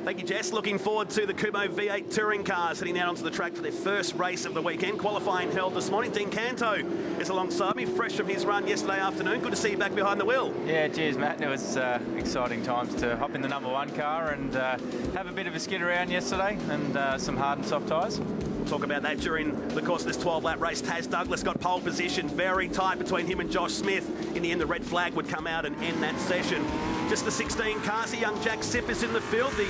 Thank you, Jess. Looking forward to the Kumho V8 touring cars heading out onto the track for their first race of the weekend. Qualifying held this morning. Dean Canto is alongside me, fresh from his run yesterday afternoon. Good to see you back behind the wheel. Yeah, cheers, Matt. It was exciting times to hop in the #1 car and have a bit of a skid around yesterday and some hard and soft tyres. We'll talk about that during the course of this 12-lap race. Taz Douglas got pole position, very tight between him and Josh Smith. In the end, the red flag would come out and end that session. Just the 16 cars, a young Jack Sipp is in the field, the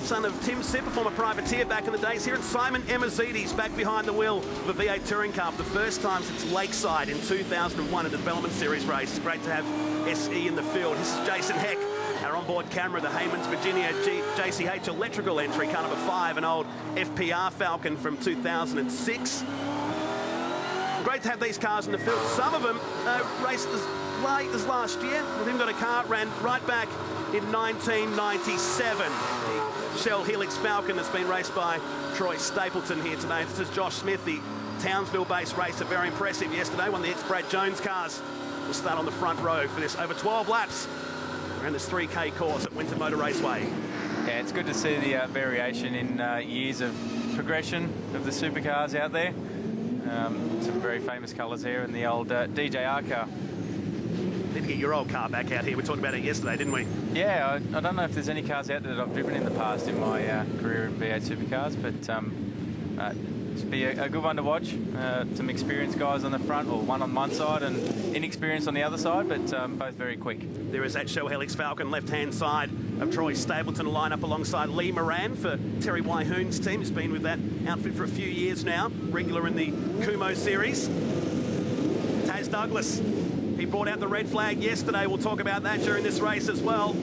son of Tim Sipp, a former privateer back in the days here, and Simon Emmazidis back behind the wheel of a V8 touring car for the first time since Lakeside in 2001, a development series race. Great to have SE in the field. This is Jason Heck, our onboard camera, the Haymans Virginia JCH electrical entry, car number 5, an old FPR Falcon from 2006. Great to have these cars in the field. Some of them raced as late as last year. With him got a car, ran right back in 1997. The Shell Helix Falcon has been raced by Troy Stapleton here today. This is Josh Smith, the Townsville-based racer, very impressive yesterday. One of the ex-Brad Jones cars will start on the front row for this over 12 laps around this 3K course at Winton Motor Raceway. Yeah, it's good to see the variation in years of progression of the supercars out there. Some very famous colours here in the old DJR car. Need to get your old car back out here. We talked about it yesterday, didn't we? Yeah, I don't know if there's any cars out there that I've driven in the past in my career in V8 supercars, but it's be a good one to watch. Some experienced guys on the front, or one on one side and inexperienced on the other side, but both very quick. There is that Shell Helix Falcon left-hand side of Troy Stapleton, a line-up alongside Lee Moran for Terry Wyhoon's team. He's been with that outfit for a few years now, regular in the Kumho series. Taz Douglas, he brought out the red flag yesterday. We'll talk about that during this race as well.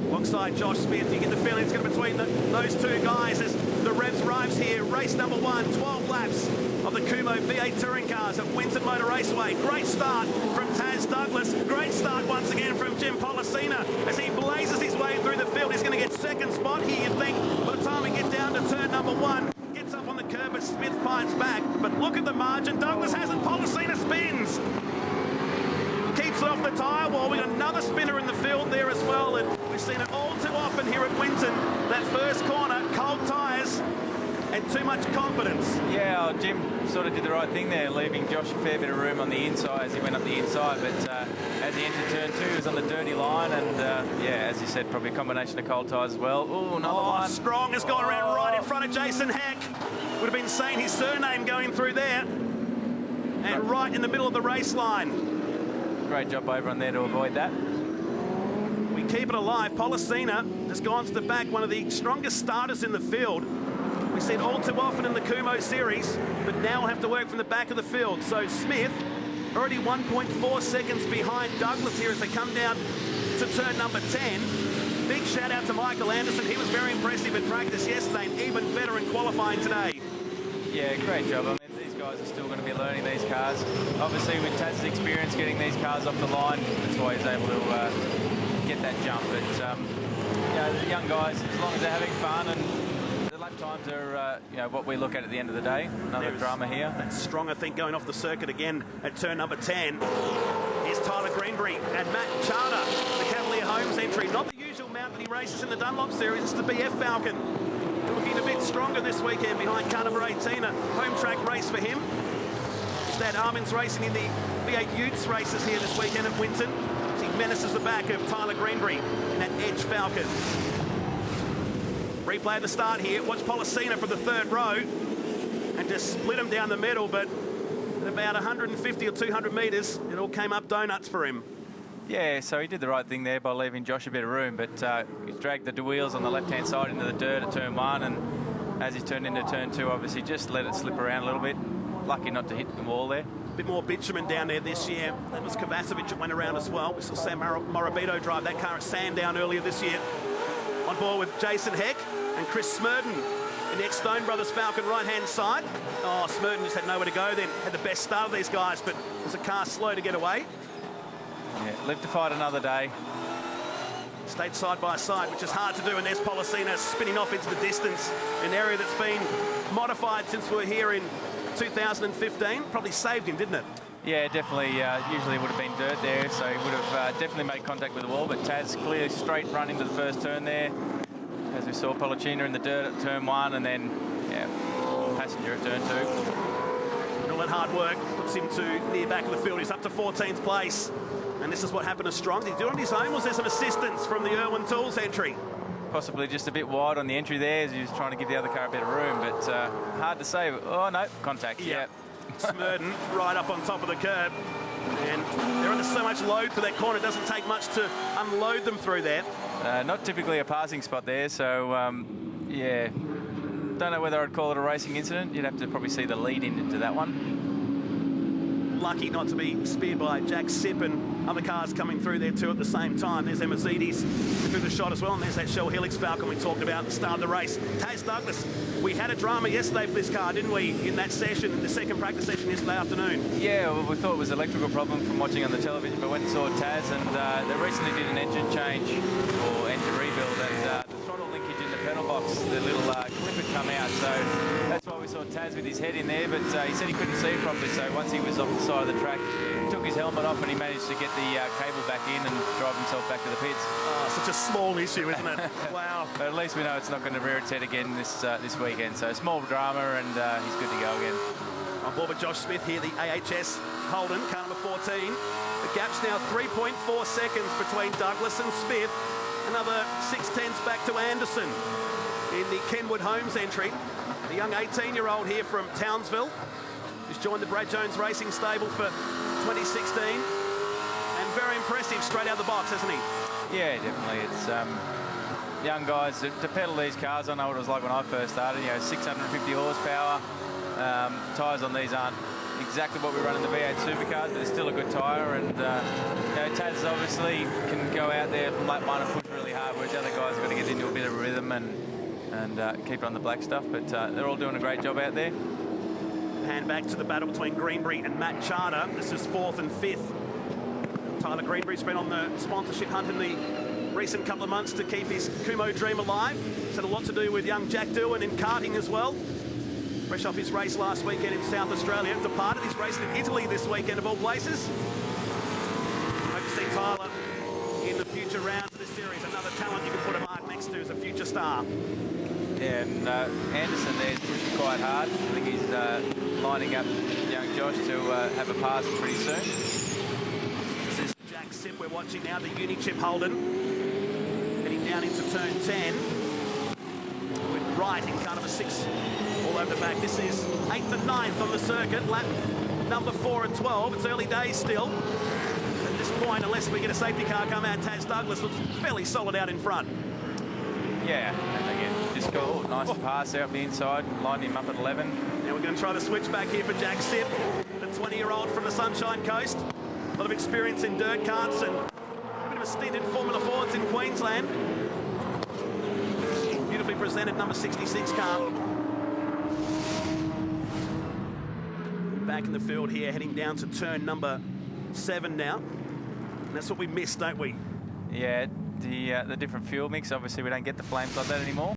Alongside Josh Smith, you get the feeling it's going to be between those two guys as the revs arrives here. Race number 1, 12 laps of the Kumho V8 touring cars at Winton Motor Raceway. Great start from Taz Douglas. Great start once again from Jim Policina as he blazes his way through the field. He's going to get second spot here, you'd think, by the time we get down to turn number 1. Gets up on the curb, but Smith fights back. But look at the margin. Douglas hasn't. Policina spins. Keeps it off the tyre wall. We've got another spinner in the field there as well, and we've seen it all too often here at Winton. That first corner, cold tyres and too much confidence. Yeah, Jim sort of did the right thing there, leaving Josh a fair bit of room on the inside as he went up the inside, but as he entered turn 2, he was on the dirty line, and yeah, as you said, probably a combination of cold tyres as well. Oh, another one. Strong has gone around right in front of Jason Heck. Would have been saying his surname going through there. And right in the middle of the race line. Great job over on there to avoid that. We keep it alive. Policina has gone to the back, one of the strongest starters in the field. We see it all too often in the Kumho series, but now we'll have to work from the back of the field. So Smith already 1.4 seconds behind Douglas here as they come down to turn number 10. Big shout out to Michael Anderson. He was very impressive in practice yesterday and even better in qualifying today. Yeah, great job. I mean, these guys are still going to be learning these cars. Obviously, with Taz's experience getting these cars off the line, that's why he's able to get that jump. But, you know, the young guys, as long as they're having fun, and the lap times are, you know, what we look at the end of the day. Another drama here. That's strong, I think, going off the circuit again at turn number 10. Here's Tyler Greenbury and Matt Charter, the Cavalier Homes entry. Not the usual mount that he races in the Dunlop series. It's the BF Falcon. Looking a bit stronger this weekend behind car number 18, a home track race for him. Stad Armin's racing in the V8 Utes races here this weekend at Winton. He menaces the back of Tyler Greenbury in that Edge Falcon. Replay at the start here. Watch Policina from the third row and just split him down the middle, but at about 150 or 200 metres, it all came up donuts for him. Yeah, so he did the right thing there by leaving Josh a bit of room, but he's dragged the wheels on the left-hand side into the dirt at turn 1, and as he's turned into turn 2, obviously just let it slip around a little bit. Lucky not to hit the wall there. A bit more bitumen down there this year. That was Kovacevic that went around as well. We saw Sam Morabito drive that car at Sandown earlier this year. On board with Jason Heck and Chris Smurden in the ex-Stone Brothers Falcon right-hand side. Oh, Smurden just had nowhere to go then. Had the best start of these guys, but was the car slow to get away. Yeah, live to fight another day. Stayed side by side, which is hard to do, and there's Policina spinning off into the distance. An area that's been modified since we were here in 2015. Probably saved him, didn't it? Yeah, definitely. Usually would have been dirt there, so he would have definitely made contact with the wall, but Taz clear straight run into the first turn there. As we saw Pollicina in the dirt at turn 1, and then, yeah, Passenger at turn 2. And all that hard work puts him to near back of the field. He's up to 14th place. And this is what happened to Strong. Did he do it on his own? Was there some assistance from the Irwin Tools entry? Possibly just a bit wide on the entry there as he was trying to give the other car a bit of room, but hard to say. Oh, no, contact, yeah. Smurden right up on top of the curb. And they're under so much load for that corner, it doesn't take much to unload them through there. Not typically a passing spot there, so, yeah. Don't know whether I'd call it a racing incident. You'd have to probably see the lead into that one. Lucky not to be speared by Jack Sipp and other cars coming through there too at the same time. There's their Mercedes through the shot as well, and there's that Shell Helix Falcon we talked about at the start of the race. Taz Douglas, we had a drama yesterday for this car, didn't we, in that session, the second practice session yesterday afternoon? Yeah, well, we thought it was an electrical problem from watching on the television, but went and saw Taz, and they recently did an engine change or engine rebuild, and the throttle linkage in the pedal box, the little clip had come out, so that's why we saw Taz with his head in there, but he said he couldn't see properly, so once he was off the side of the track, he took his helmet off and he managed to get the cable back in and drive himself back to the pits. Oh, such a small issue, isn't it? Wow. But at least we know it's not going to rear its head again this weekend, so small drama, and he's good to go again. On board with Josh Smith here, the AHS Holden, car number 14. The gap's now 3.4 seconds between Douglas and Smith. Another 6/10 back to Anderson in the Kenwood Holmes entry. The young 18-year-old here from Townsville, who's joined the Brad Jones Racing stable for 2016. And very impressive straight out of the box, hasn't he? Yeah, definitely. It's young guys to pedal these cars. I know what it was like when I first started. 650 horsepower. Tyres on these aren't exactly what we run in the V8 supercars, but it's still a good tyre. And Taz obviously can go out there from lap 1 and push really hard, whereas the other guys have got to get into a bit of rhythm and keep it on the black stuff. But they're all doing a great job out there. Hand back to the battle between Greenbury and Matt Charter. This is 4th and 5th. Tyler Greenbury's been on the sponsorship hunt in the recent couple of months to keep his Kumho dream alive. It's had a lot to do with young Jack Doohan in karting as well. Fresh off his race last weekend in South Australia. Departed his race in Italy this weekend of all places. Hope to see Tyler in the future rounds of this series. Another talent you can put a mark next to as a future star. Yeah, and Anderson there's pushing quite hard. I think he's lining up young Josh to have a pass pretty soon. This is Jack Sipp we're watching now, the Unichip Holden. Heading down into turn 10. With Wright in car number 6 all over the back. This is 8th and 9th on the circuit. Lap number 4 and 12. It's early days still. At this point, unless we get a safety car come out, Taz Douglas looks fairly solid out in front. Yeah, and again, just got a nice pass out the inside, lined him up at 11. Now we're going to try to switch back here for Jack Sipp, the 20-year-old from the Sunshine Coast. A lot of experience in dirt karts and a bit of a stint in Formula Fords in Queensland. Beautifully presented number 66 car. Back in the field here, heading down to turn number 7 now. And that's what we missed, don't we? Yeah, the different fuel mix. Obviously, we don't get the flames like that anymore.